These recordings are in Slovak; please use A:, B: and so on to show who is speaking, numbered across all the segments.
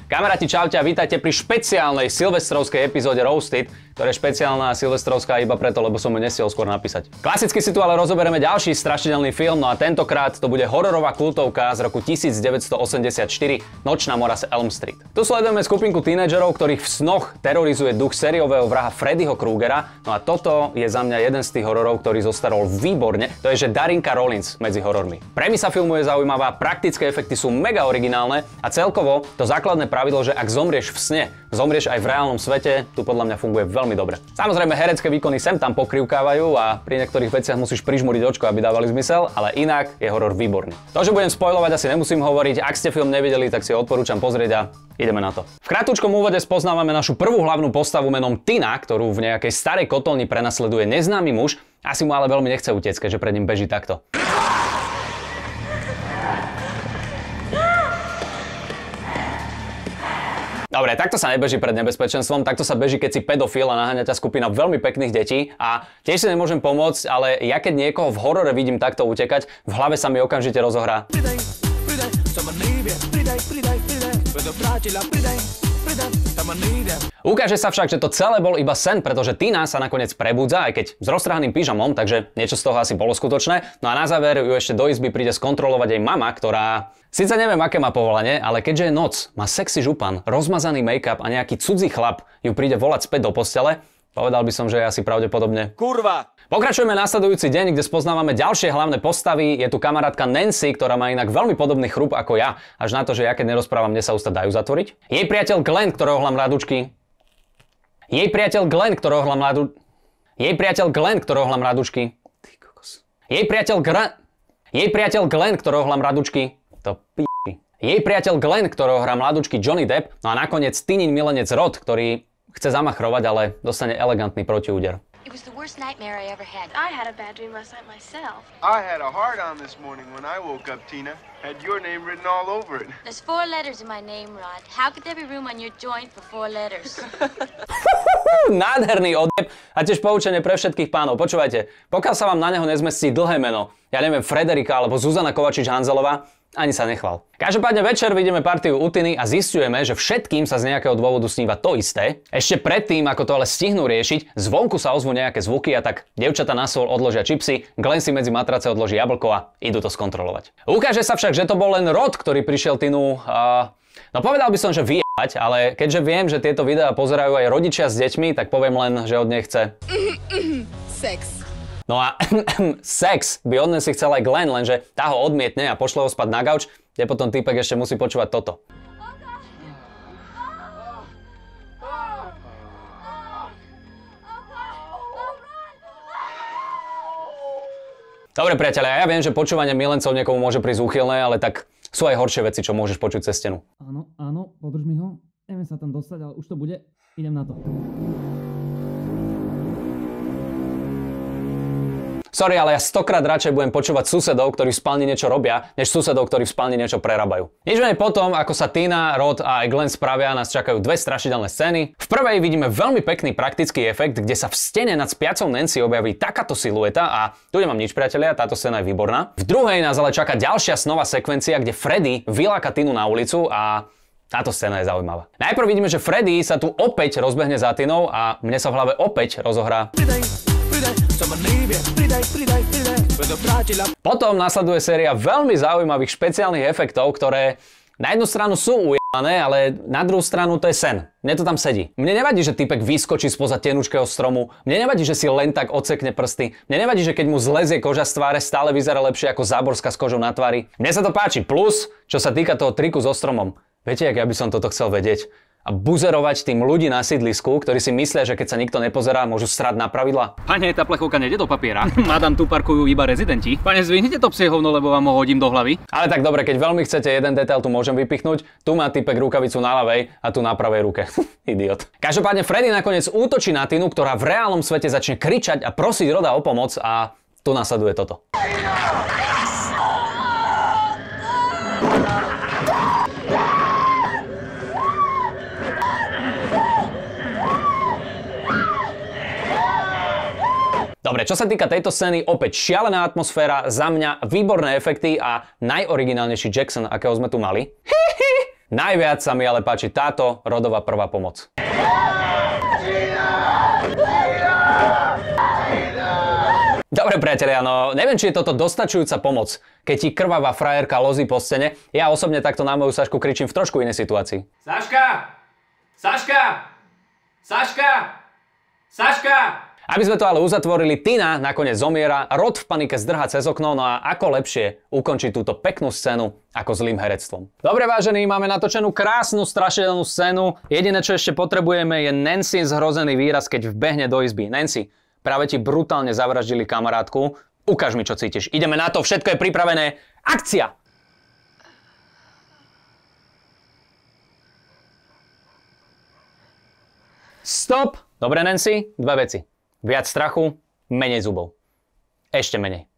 A: Kamaráti, čaute a vítajte pri špeciálnej silvestrovskej epizóde Roasted, ktorá je špeciálna a silvestrovská iba preto, lebo som ju nestihol skôr napísať. Klasicky si tu ale rozoberieme ďalší strašidelný film, no a tentokrát to bude hororová kultovka z roku 1984 Nočná mora z Elm Street. Tu sledujeme skupinku tínedžerov, ktorých v snoch terorizuje duch sériového vraha Freddyho Krugera, no a toto je za mňa jeden z tých hororov, ktorý zostarol výborne, to je že Darinka Rollins medzi horormi. Premisa filmu je zaujímavá, praktické efekty sú mega originálne a celkovo to základné pravidlo, že ak zomrieš v sne, zomrieš aj v reálnom svete, tu podľa mňa funguje veľmi dobre. Samozrejme herecké výkony sem tam pokrivkávajú a pri niektorých veciach musíš prižmúriť očko, aby dávali zmysel, ale inak je horor výborný. To, že budem spoilovať, asi nemusím hovoriť, ak ste film nevideli, tak si ho odporúčam pozrieť a ideme na to. V krátkom úvode spoznávame našu prvú hlavnú postavu menom Tina, ktorú v nejakej starej kotolni prenasleduje neznámy muž, asi mu ale veľmi nechce utiecť, keďže pred ním beží takto. Dobre, takto sa nebeží pred nebezpečenstvom, takto sa beží, keď si pedofil a naháňa ťa skupina veľmi pekných detí a tiež si nemôžem pomôcť, ale ja keď niekoho v horore vidím takto utekať, v hlave sa mi okamžite rozohrá. Ukáže sa však, že to celé bol iba sen, pretože Tina sa nakoniec prebudza, aj keď s roztrhaným pyžamom, takže niečo z toho asi bolo skutočné. No a na záver ju ešte do izby príde skontrolovať jej mama, ktorá síce neviem, aké má povolanie, ale keďže je noc, má sexy župan, rozmazaný make-up a nejaký cudzí chlap ju príde volať späť do postele, povedal by som, že je asi pravdepodobne kurva. Pokračujeme nasledujúci deň, kde spoznávame ďalšie hlavné postavy. Je tu kamarátka Nancy, ktorá má inak veľmi podobný chrup ako ja, až na to, že ja keď nerozprávam, mne sa ústa dajú zatvoriť. Jej priateľ Glenn, ktorého hľam rádučky. Jej priateľ Glenn, ktorého hľam rádučky. Ty kokos. Jej priateľ Glenn, ktorého hľam rádučky. To p***y. Jej priateľ Glenn, ktorého hrá mladúčky Johnny Depp. No a nakoniec Tinin milenec Rod, ktorý chce zamachrovať, ale dostane elegantný protiúder.
B: It was the worst nightmare I ever had. I had a bad dream last night myself.
C: I had a hard-on this morning when I woke up, Tina. Had your name written all over it.
B: There's 4 letters in my name, Rod. How could there be room on your joint for 4 letters?
A: Nádherný odjeb a tiež poučenie pre všetkých pánov. Počúvajte, pokiaľ sa vám na neho nezmestí dlhé meno, ja neviem, Frederika alebo Zuzana Kovačič-Hanzelová, ani sa nechval. Každopádne večer vidíme partiu u Tiny a zisťujeme, že všetkým sa z nejakého dôvodu sníva to isté. Ešte predtým, ako to ale stihnú riešiť, zvonku sa ozvú nejaké zvuky a tak dievčatá na stôl odložia čipsy, Glenn si medzi matrace odloží jablko a idú to skontrolovať. Ukáže sa však, že to bol len Rod, ktorý prišiel Tinu no povedal by som, že vyjebať, ale keďže viem, že tieto videá pozerajú aj rodičia s deťmi, tak poviem len, že od nej chce
D: sex.
A: No a sex by od nej si chcel aj Glenn, lenže tá ho odmietne a pošle ho spať na gauč, kde potom týpek ešte musí počúvať toto. Dobre priatelia, ja viem, že počúvanie milencov niekomu môže prísť úchylné, ale tak sú aj horšie veci, čo môžeš počuť cez stenu.
E: Áno, podrž mi ho. Neviem sa tam dostať, ale už to bude. Idem na to.
A: Sorry, ale ja 100-krát radšej budem počúvať susedov, ktorí v spálni niečo robia, než susedov, ktorí v spálni niečo prerábajú. Nič menej potom, ako sa Tina, Rod a aj Glenn spravia, nás čakajú dve strašidelné scény. V prvej vidíme veľmi pekný praktický efekt, kde sa v stene nad spiacou Nancy objaví takáto silueta a tu nemám nič, priatelia, táto scéna je výborná. V druhej nás ale čaká ďalšia snová sekvencia, kde Freddy vyláka Tinu na ulicu a táto scéna je zaujímavá. Najprv vidíme, že Freddy sa tu opäť rozbehne za Tinou a mne sa v hlave opäť rozohrá. Potom nasleduje séria veľmi zaujímavých špeciálnych efektov, ktoré na jednu stranu sú ujebané, ale na druhú stranu to je sen. Mne to tam sedí. Mne nevadí, že typek vyskočí spoza tenučkého stromu. Mne nevadí, že si len tak odsekne prsty. Mne nevadí, že keď mu zlezie koža z tváre, stále vyzerá lepšie ako záborská s kožou na tvári. Mne sa to páči. Plus, čo sa týka toho triku so stromom. Viete, jak ja by som toto chcel vedieť? A buzerovať tým ľudí na sídlisku, ktorí si myslia, že keď sa nikto nepozerá, môžu srať na pravidlá.
E: Pane, tá plechovka nejde do papiera. Madam, tu parkujú iba rezidenti. Pane, zvihnite to psie hovno, lebo vám ho hodím do hlavy.
A: Ale tak dobre, keď veľmi chcete jeden detail, tu môžem vypichnúť. Tu má typek rukavicu na ľavej a tu na pravej ruke. Idiot. Každopádne Freddy nakoniec útočí na Tinu, ktorá v reálnom svete začne kričať a prosiť Roda o pomoc a tu nasleduje toto. Dobre, čo sa týka tejto scény, opäť šialená atmosféra, za mňa výborné efekty a najoriginálnejší Jackson, akého sme tu mali. Najviac sa mi ale páči táto rodová prvá pomoc. Dobre priatelia, no neviem, či je toto dostačujúca pomoc, keď ti krvavá frajerka lozí po scéne. Ja osobne takto na moju Sašku kričím v trošku inej situácii. Saška! Saška! Saška! Saška! Aby sme to ale uzatvorili, Tina nakoniec zomiera, Rod v panike zdrhá cez okno, no a ako lepšie ukončiť túto peknú scénu ako zlým herectvom. Dobre vážení, máme natočenú krásnu strašidelnú scénu. Jediné, čo ešte potrebujeme, je Nancy zhrozený výraz, keď vbehne do izby. Nancy, práve ti brutálne zavraždili kamarátku. Ukáž mi, čo cítiš. Ideme na to, všetko je pripravené. Akcia! Stop! Dobre, Nancy, dve veci. Viac strachu, menej zubov. Ešte menej.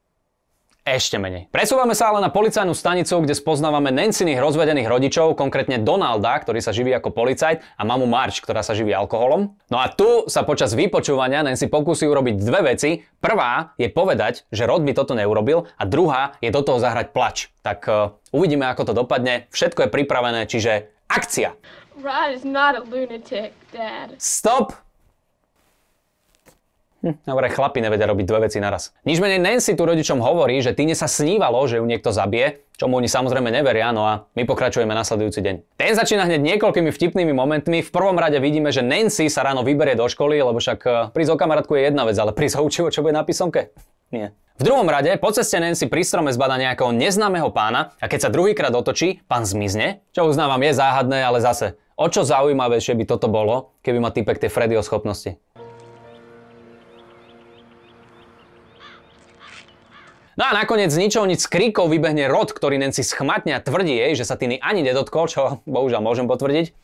A: Ešte menej. Presúvame sa ale na policajnú stanicu, kde spoznávame Nancyných rozvedených rodičov, konkrétne Donalda, ktorý sa živí ako policajt, a mamu Marge, ktorá sa živí alkoholom. No a tu sa počas vypočúvania Nancy pokúsi urobiť dve veci. Prvá je povedať, že Rod by toto neurobil, a druhá je do toho zahrať plač. Tak uvidíme, ako to dopadne. Všetko je pripravené, čiže akcia!
B: Rod is not a lunatic, Dad.
A: Stop! Dobre, chlapi nevedia robiť dve veci naraz. Nič menej Nancy tu rodičom hovorí, že Tine sa snívalo, že ju niekto zabije, čomu oni samozrejme neveria, no a my pokračujeme nasledujúci deň. Ten začína hneď niekoľkými vtipnými momentmi. V prvom rade vidíme, že Nancy sa ráno vyberie do školy, lebo však prísť o kamarátku je jedna vec, ale prísť o učivo, čo bude na písomke? Nie. V druhom rade po ceste Nancy pri strome zbada nejakého neznámeho pána a keď sa druhýkrát otočí, pán zmizne, čo uznávam je záhadné, ale zase, o čo zaujímavejšie by toto bolo, keby má typek tie Freddyho schopnosti. No a nakoniec z ničoho nič z kríkov vybehne Rod, ktorý Nancy schmatne a tvrdí jej, že sa Tiny ani nedotkol, čo bohužiaľ môžem potvrdiť.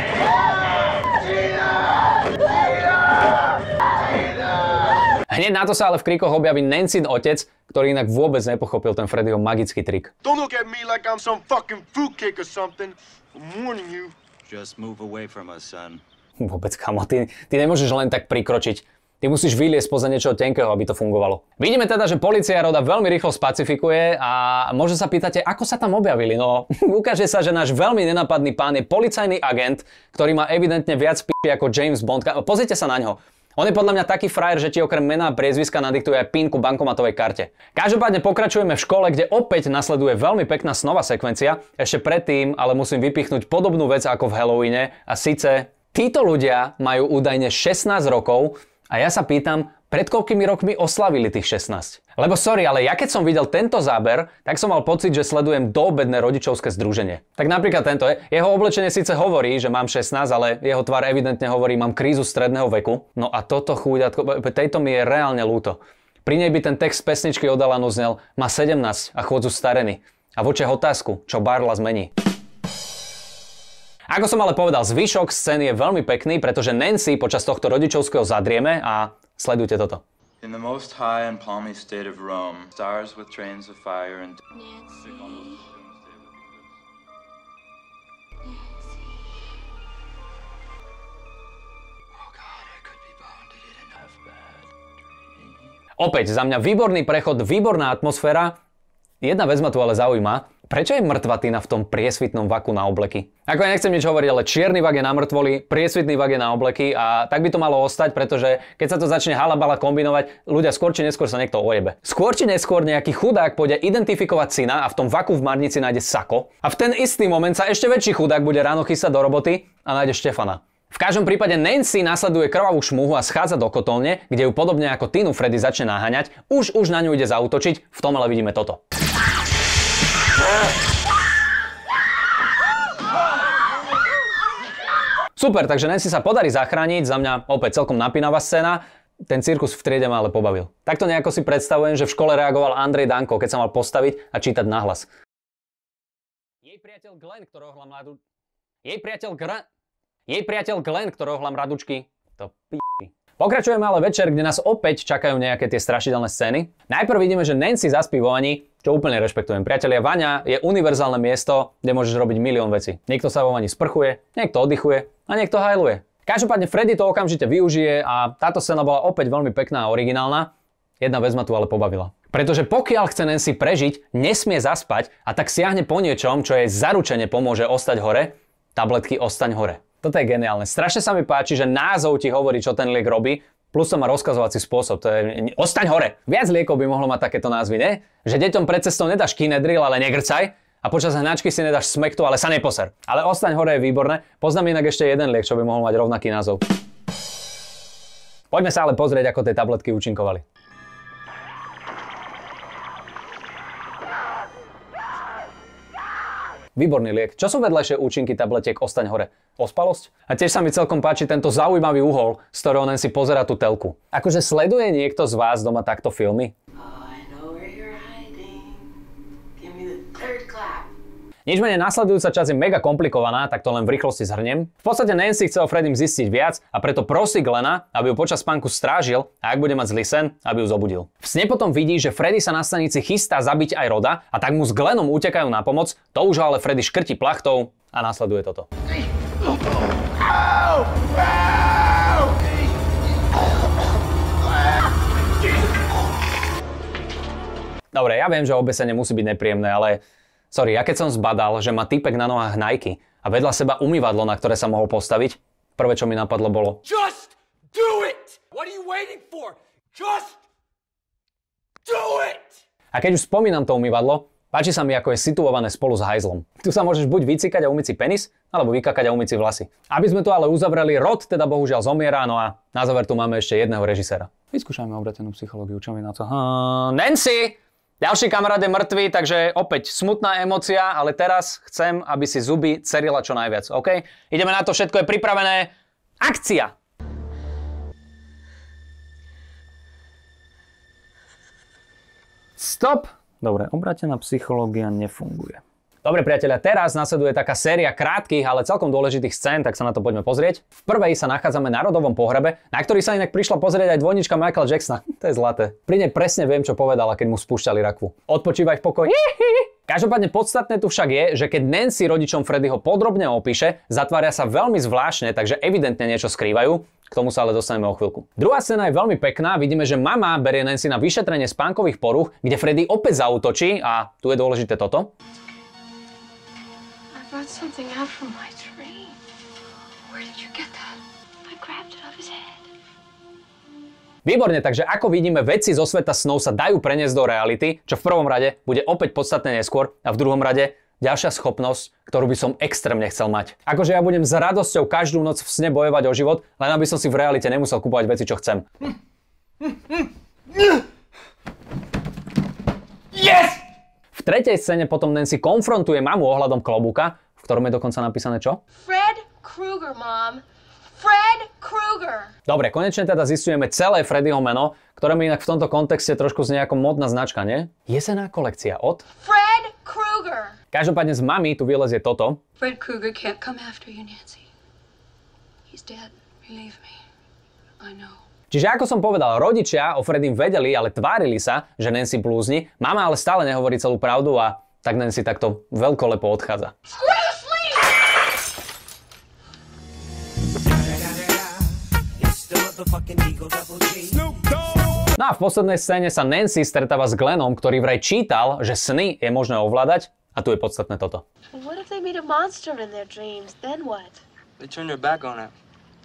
A: Hneď na to sa ale v kríkoch objaví Nancyn otec, ktorý inak vôbec nepochopil ten Freddyho magický trik.
C: Don't look at me like I'm some fucking fruitcake or something. I'm warning you.
F: Just move away from us, son.
A: Vôbec, kamo, ty nemôžeš len tak prikročiť. Ty musíš vyliesť spoza niečoho tenkého, aby to fungovalo. Vidíme teda, že polícia Roda veľmi rýchlo spacifikuje a možno sa pýtate, ako sa tam objavili. No, ukáže sa, že náš veľmi nenapadný pán je policajný agent, ktorý má evidentne viac p***y ako James Bond. Pozrite sa na ňo. On je podľa mňa taký frajer, že ti okrem mena a priezviska nadiktuje aj pinku bankomatovej karte. Každopádne pokračujeme v škole, kde opäť nasleduje veľmi pekná snová sekvencia. Ešte predtým ale musím vypichnúť podobnú vec ako v Halloweene, a síce títo ľudia majú údajne 16 rokov. A ja sa pýtam, pred koľkými rokmi oslavili tých 16? Lebo sorry, ale ja keď som videl tento záber, tak som mal pocit, že sledujem doobedné rodičovské združenie. Tak napríklad tento, jeho oblečenie síce hovorí, že mám 16, ale jeho tvár evidentne hovorí, mám krízu stredného veku. No a toto chúďatko, tejto mi je reálne ľúto. Pri nej by ten text pesničky od Alanu znel, má 17 a chôdzu starený. A v očiach otázku, čo Barla zmení. Ako som ale povedal, zvyšok scény je veľmi pekný, pretože Nancy počas tohto rodičovského zadrieme a sledujte toto.
F: In the most high and palmy state of Rome, stars with trains of fire and...
B: Nancy.
F: Oh God, I could be bound to get enough bad dreams.
A: Opäť za mňa výborný prechod, výborná atmosféra. Jedna vec ma tu ale zaujíma. Prečo je mŕtva Tina v tom priesvitnom vaku na obleky? Ako ja nechcem nič hovoriť, ale čierny vak je na mŕtvoli, priesvitný vak je na obleky a tak by to malo ostať, pretože keď sa to začne halabala kombinovať, ľudia skôr či neskôr sa niekto ojebe. Skôr či neskôr nejaký chudák pôjde identifikovať syna a v tom vaku v marnici nájde sako a v ten istý moment sa ešte väčší chudák bude ráno chystať do roboty a nájde Štefana. V každom prípade Nancy nasleduje krvavú šmuhu a schádza do kotolne, kde ju podobne ako Tinu Freddy začne naháňať. Už na ňu ide zaútočiť, v tom ale vidíme toto. Super, takže Nancy sa podarí zachrániť, za mňa opäť celkom napínavá scéna. Ten cirkus v triede ma ale pobavil. Takto nejako si predstavujem, že v škole reagoval Andrej Danko, keď sa mal postaviť a čítať nahlas. Jej priateľ Glenn, ktorého hľam mradučky, to p***y. Pokračujeme ale večer, kde nás opäť čakajú nejaké tie strašidelné scény. Najprv vidíme, že Nancy zaspí vo vani, čo úplne rešpektujem. Priatelia, vaňa je univerzálne miesto, kde môžeš robiť milión vecí. Niekto sa vo vani sprchuje, niekto oddychuje a niekto hajluje. Každopádne Freddy to okamžite využije a táto scéna bola opäť veľmi pekná a originálna. Jedna vec ma tu ale pobavila. Pretože pokiaľ chce Nancy prežiť, nesmie zaspať a tak siahne po niečom, čo jej zaručene pomôže ostať hore. tabletky Ostaň hore. Toto je geniálne. Strašne sa mi páči, že názov ti hovorí, čo ten liek robí, plus to má rozkazovací spôsob. To je Ostaň hore. Viac liekov by mohlo mať takéto názvy, ne? Že deťom pred cestou nedáš Kinedril, ale negrcaj. A počas hnačky si nedáš Smektu, ale sa neposer. Ale Ostaň hore je výborné. Poznám inak ešte jeden liek, čo by mohol mať rovnaký názov. Poďme sa ale pozrieť, ako tie tabletky účinkovali. Výborný liek. Čo sú vedľajšie účinky tabletiek Ostaň hore? Ospalosť? A tiež sa mi celkom páči tento zaujímavý uhol, z ktorého len si pozerá tú telku. Akože sleduje niekto z vás doma takto filmy? Nič menej, nasledujúca časť je mega komplikovaná, tak to len v rýchlosti zhrniem. V podstate Nancy chce o Freddym zistiť viac a preto prosí Glena, aby ju počas spánku strážil a ak bude mať zlý sen, aby ju zobudil. V sne potom vidí, že Freddy sa na stanici chystá zabiť aj Roda a tak mu s Glenom utekajú na pomoc, to už ale Freddy škrti plachtou a nasleduje toto. Dobre, ja viem, že obesenie musí byť nepríjemné, ale sorry, ja keď som zbadal, že má týpek na nohách Nike a vedľa seba umývadlo, na ktoré sa mohol postaviť, prvé, čo mi napadlo, bolo
F: Just do it! What are you waiting for? Just do it!
A: A keď už spomínam to umývadlo, páči sa mi, ako je situované spolu s hajzlom. Tu sa môžeš buď vycikať a umyť si penis, alebo vykakať a umyť si vlasy. Aby sme tu ale uzavreli, Rod teda bohužiaľ zomiera, no a na záver tu máme ešte jedného režiséra. Vyskúšajme obrátenú psychológiu, čo mi na to? Nancy! Ďalší kamarát je mŕtvý, takže opäť smutná emócia, ale teraz chcem, aby si zuby cerila čo najviac, OK? Ideme na to, všetko je pripravené. Akcia! Stop! Dobre, obrátená psychológia nefunguje. Dobre priatelia, teraz nasleduje taká séria krátkych, ale celkom dôležitých scén, tak sa na to poďme pozrieť. V prvej sa nachádzame na rodovom pohrebe, na ktorý sa inak prišla pozrieť aj dvojnička Michaela Jacksona. To je zlaté. Pri nej presne viem, čo povedala, keď mu spúšťali rakvu. Odpočívaj v pokoji. Každopádne podstatné tu však je, že keď Nancy rodičom Freddyho podrobne opíše, zatvária sa veľmi zvláštne, takže evidentne niečo skrývajú. K tomu sa ale dostaneme o chvíľku. Druhá scéna je veľmi pekná, vidíme, že mama berie Nancy na vyšetrenie spánkových porúch, kde Freddy opäť zaútočí a tu je dôležité toto.
B: Something out from my dream. Where did you get that? I grabbed it off his head.
A: Výborne, takže ako vidíme, veci zo sveta snov sa dajú preniesť do reality, čo v prvom rade bude opäť podstatne neskôr a v druhom rade ďalšia schopnosť, ktorú by som extrémne chcel mať. Akože ja budem s radosťou každú noc v sne bojovať o život, len aby som si v realite nemusel kupovať veci, čo chcem. Yes! V tretej scéne potom Nancy konfrontuje mamu ohľadom klobúka, v ktorom je dokonca napísané čo?
B: Fred Krueger, Mom. Fred Krueger.
A: Dobre, konečne teda zistujeme celé Freddyho meno, ktoré mi inak v tomto kontexte trošku znie ako módna značka, nie? Jesená kolekcia od
B: Fred Krueger.
A: Každopádne z mami tu vylezie toto.
G: Fred Krueger can't come after you, Nancy. He's dead. Believe me. I know.
A: Čiže ako som povedal, rodičia o Freddym vedeli, ale tvárili sa, že Nancy blúzni. Mama ale stále nehovorí celú pravdu a tak Nancy takto veľkolepo odchádza. No a v poslednej scéne sa Nancy stretáva s Glenom, ktorý vraj čítal, že sny je možné ovládať a tu je podstatné toto.
B: What if they meet a monster in their dreams? Then what?
H: They turn their back on it,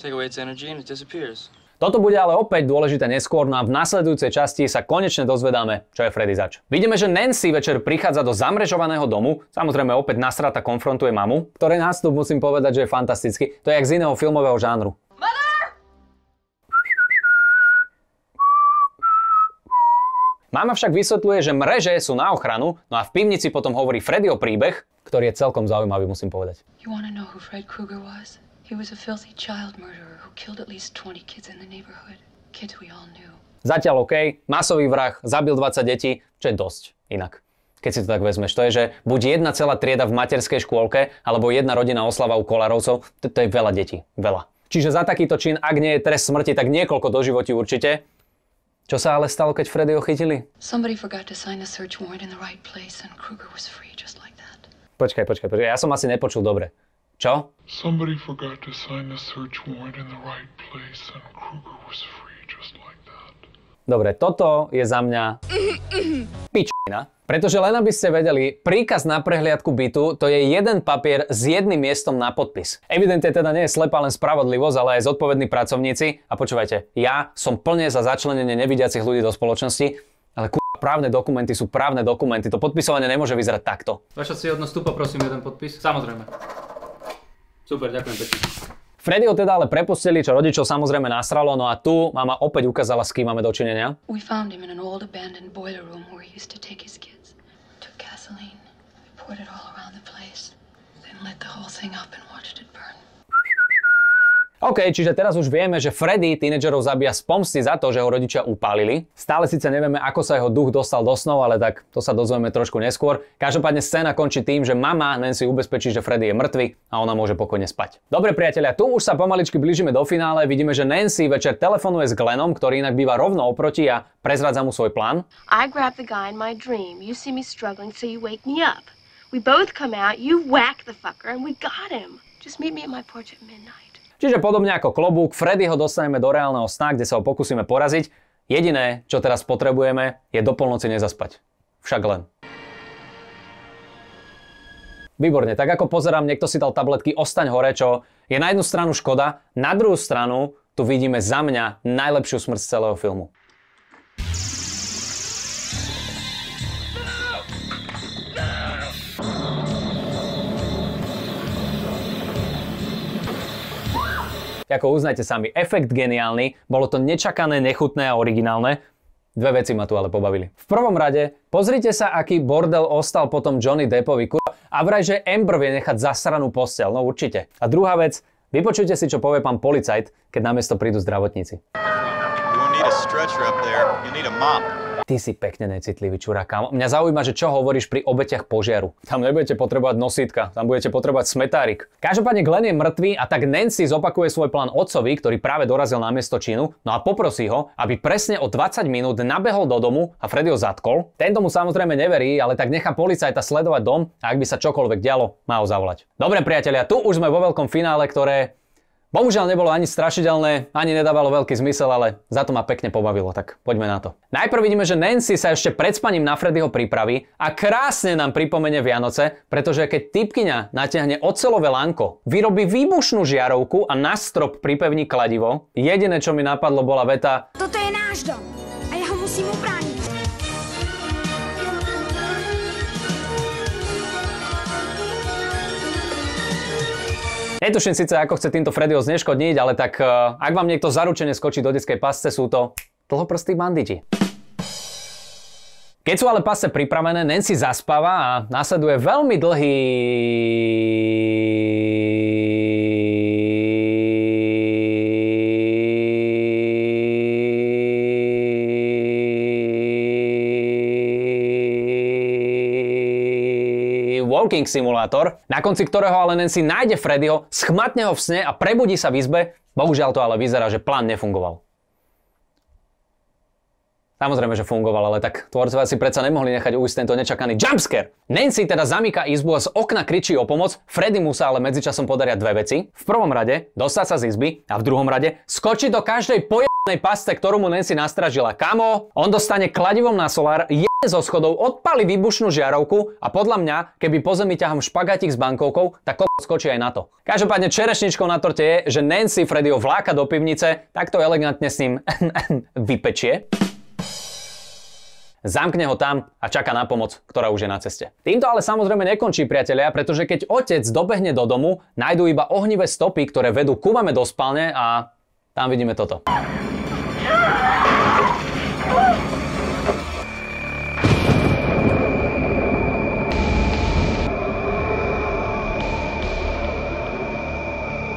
H: take away its energy and it disappears.
A: Toto bude ale opäť dôležité neskôr, no a v nasledujúcej časti sa konečne dozvedáme, čo je Freddy zač. Vidíme, že Nancy večer prichádza do zamrežovaného domu, samozrejme opäť nasrata konfrontuje mamu, ktoré nástup musím povedať, že je fantastický. To je jak z iného filmového žánru. Mama však vysvetľuje, že mreže sú na ochranu, no a v pivnici potom hovorí Freddyho príbeh, ktorý je celkom zaujímavý, musím povedať.
G: You want to know who Fred Krueger was? He was a filthy child murderer who killed at least 20 kids in the neighborhood. Kids we all knew.
A: Zatiaľ OK, masový vrah, zabil 20 detí, čo je dosť inak. Keď si to tak vezmeš, to je, že buď jedna celá trieda v materskej škôlke, alebo jedna rodina oslava u Kolárovcov, to je veľa detí, veľa. Čiže za takýto čin, ak nie je trest smrti, tak niekoľko doživotí určite. Čo sa ale stalo, keď Freddyho chytili?
G: Somebody forgot to sign a search warrant in the right place and Krueger was free just like that.
A: Počkaj, ja som asi nepočul dobre. Čo?
I: Somebody forgot to sign a search warrant in the right place and Krueger was free just like that.
A: Dobre, toto je za mňa pičina. Pretože len aby ste vedeli, príkaz na prehliadku bytu to je jeden papier s jedným miestom na podpis. Evidentne teda nie je slepá len spravodlivosť, ale aj zodpovední pracovníci. A počúvajte, ja som plne za začlenenie nevidiacich ľudí do spoločnosti, ale právne dokumenty sú právne dokumenty. To podpisovanie nemôže vyzerať takto.
E: Vaša ctihodnosť, tu poprosím jeden podpis. Samozrejme. Super, ďakujem pekne.
A: Freddyho teda ale prepustili, čo rodičov samozrejme nasralo, no a tu mama opäť ukázala, s kým máme dočinenia.
G: We found him in an old abandoned boiler room where he used to take his kids. Took gasoline, poured it all around the place, then lit the whole thing up and watched it burn.
A: OK, čiže teraz už vieme, že Freddy tínedžerov zabíja z pomsty za to, že ho rodičia upálili. Stále síce nevieme, ako sa jeho duch dostal do snov, ale tak to sa dozvieme trošku neskôr. Každopádne scéna končí tým, že mama Nancy ubezpečí, že Freddy je mŕtvy a ona môže pokojne spať. Dobre priatelia, tu už sa pomaličky blížime do finále. Vidíme, že Nancy večer telefonuje s Glennom, ktorý inak býva rovno oproti a prezrádza mu svoj plán.
B: I grab the guy in my dream. You see me struggling, so you wake me up. We both come out, you whack the fucker, and we got him. Just meet me at my porch at midnight.
A: Čiže podobne ako klobúk, Freddyho dostaneme do reálneho sna, kde sa ho pokúsime poraziť. Jediné, čo teraz potrebujeme, je do polnoci nezaspať. Však len. Výborne, tak ako pozerám, niekto si dal tabletky Ostaň hore, čo je na jednu stranu škoda, na druhú stranu tu vidíme za mňa najlepšiu smrť z celého filmu. Ako uznajte sami, efekt geniálny, bolo to nečakané, nechutné a originálne. Dve veci ma tu ale pobavili. V prvom rade, pozrite sa, aký bordel ostal potom Johnny Deppovi, a vraj, že Amber vie nechať zasranú posteľ, no určite. A druhá vec, vypočujte si, čo povie pán policajt, keď na miesto prídu zdravotníci. Ty si pekne necitlivý čurák. Mňa zaujíma, že čo hovoríš pri obetiach požiaru. Tam nebudete potrebovať nosítka, tam budete potrebovať smetárik. Každopádne Glenn je mŕtvý a tak Nancy zopakuje svoj plán otcovi, ktorý práve dorazil na miesto činu, no a poprosí ho, aby presne o 20 minút nabehol do domu a Freddy ho zatkol. Tento mu samozrejme neverí, ale tak nechá policajta sledovať dom a ak by sa čokoľvek dialo, má ho zavolať. Dobre priatelia, tu už sme vo veľkom finále, ktoré bohužiaľ nebolo ani strašidelné, ani nedávalo veľký zmysel, ale za to ma pekne pobavilo, tak poďme na to. Najprv vidíme, že Nancy sa ešte pred spaním na Freddyho pripraví a krásne nám pripomenie Vianoce, pretože keď typkyňa natiahne oceľové lanko, vyrobí výbušnú žiarovku a na strop pripevní kladivo, jediné čo mi napadlo bola veta:
D: Toto je náš dom a ja ho musím ubrániť.
A: Netuším síce, ako chce týmto Freddyho zneškodniť, ale tak ak vám niekto zaručene skočí do detskej pasce, sú to dlhoprstí banditi. Keď sú ale pasce pripravené, Nancy zaspáva a nasleduje veľmi dlhý... walking simulátor, na konci ktorého ale Nancy nájde Freddyho, schmatne ho v sne a prebudí sa v izbe. Bohužiaľ to ale vyzerá, že plán nefungoval. Samozrejme, že fungoval, ale tak tvorcovia si predsa nemohli nechať ujsť tento nečakaný jumpscare. Nancy teda zamyká izbu a z okna kričí o pomoc, Freddy mu sa ale medzičasom podaria dve veci. V prvom rade dostať sa z izby a v druhom rade skočiť do každej pasce, ktorú mu Nancy nastražila. Kamo, on dostane kladivom na solár, zo schodov, odpali výbušnú žiarovku a podľa mňa, keby po zemi ťahám špagátik s bankovkou, tak skočí aj na to. Každopádne čerešničkou na torte je, že Nancy Freddyho vláka do pivnice, takto elegantne s ním vypečie. Zamkne ho tam a čaká na pomoc, ktorá už je na ceste. Týmto ale samozrejme nekončí, priatelia, pretože keď otec dobehne do domu, nájdú iba ohnivé stopy, ktoré vedú ku mame do spálne a tam vidíme toto.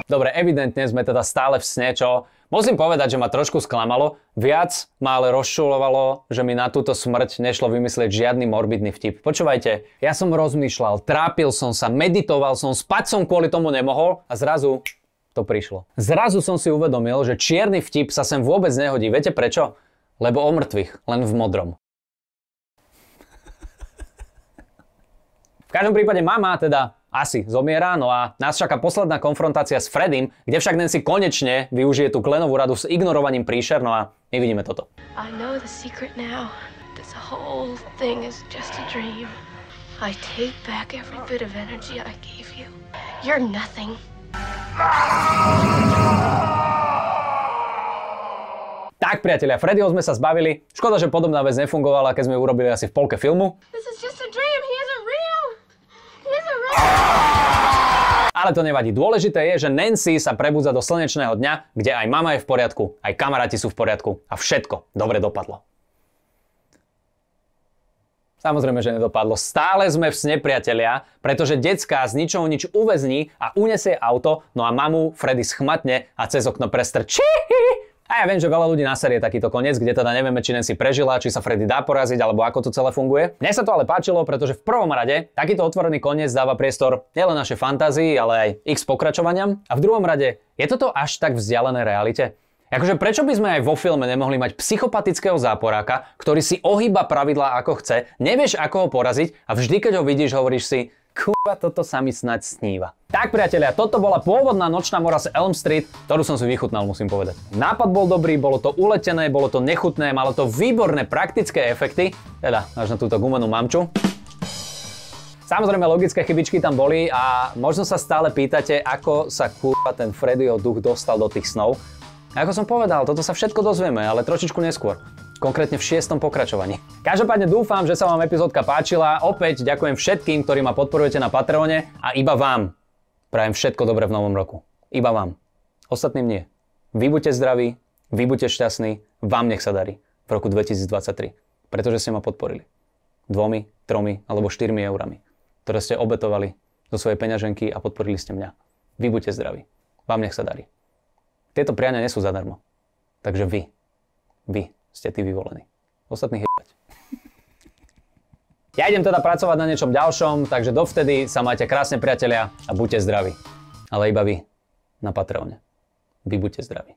A: Dobre, evidentne sme teda stále v sne, čo musím povedať, že ma trošku sklamalo. Viac ma ale rozčulovalo, že mi na túto smrť nešlo vymyslieť žiadny morbidný vtip. Počúvajte, ja som rozmýšľal, trápil som sa, meditoval som, spať som kvôli tomu nemohol a zrazu to prišlo. Zrazu som si uvedomil, že čierny vtip sa sem vôbec nehodí. Viete prečo? Lebo o mŕtvych, len v modrom. V každom prípade mama teda asi zomiera, no a nás čaká posledná konfrontácia s Freddym, kde však Nancy konečne využije tú Glennovú radu s ignorovaním príšer, no a my vidíme toto.
B: I know the secret now. This whole thing is just a dream. I take back every bit of energy I gave you. You're nothing.
A: Tak, priatelia, Freddyho sme sa zbavili. Škoda, že podobná vec nefungovala, keď sme ju urobili asi v polke filmu.
B: This is just a dream. He isn't real. He isn't real.
A: Ale to nevadí. Dôležité je, že Nancy sa prebudza do slnečného dňa, kde aj mama je v poriadku, aj kamaráti sú v poriadku a všetko dobre dopadlo. Samozrejme, že nedopadlo. Stále sme v sne, priatelia, pretože decká z ničoho nič uväzní a unesie auto, no a mamu Freddy schmatne a cez okno prestrčí. A ja viem, že veľa ľudí na série takýto koniec, kde teda nevieme, či Nancy prežila, či sa Freddy dá poraziť, alebo ako to celé funguje. Mne sa to ale páčilo, pretože v prvom rade takýto otvorený koniec dáva priestor nielen našej fantázii, ale aj x pokračovaniam. A v druhom rade, je toto až tak vzdialené realite? Akože prečo by sme aj vo filme nemohli mať psychopatického záporáka, ktorý si ohýba pravidlá ako chce, nevieš ako ho poraziť a vždy keď ho vidíš, hovoríš si: kurva, toto sa mi snáď sníva. Tak, priatelia, toto bola pôvodná nočná mora z Elm Street, ktorú som si vychutnal, musím povedať. Nápad bol dobrý, bolo to uletené, bolo to nechutné, malo to výborné praktické efekty, teda až na túto gumenú mamču. Samozrejme, logické chybičky tam boli a možno sa stále pýtate, ako sa kurva ten Freddyho duch dostal do tých snov. A ako som povedal, toto sa všetko dozvieme, ale trošičku neskôr. Konkrétne v 6. pokračovaní. Každopádne dúfam, že sa vám epizódka páčila. Opäť ďakujem všetkým, ktorí ma podporujete na Patreone a iba vám prajem všetko dobré v novom roku. Iba vám. Ostatným nie. Vy buďte zdraví, vy buďte šťastní, vám nech sa darí v roku 2023. Pretože ste ma podporili 2, 3 alebo 4 eurami, ktoré ste obetovali do svojej peňaženky a podporili ste mňa. Vy buďte zdraví. Vám nech sa darí. Tieto priania nie sú zadarmo. Takže vy ste tí vyvolení. Ostatných jebať. Ja idem teda pracovať na niečom ďalšom, takže dovtedy sa majte krásne, priatelia, a buďte zdraví. Ale iba vy na Patreone. Vy buďte zdraví.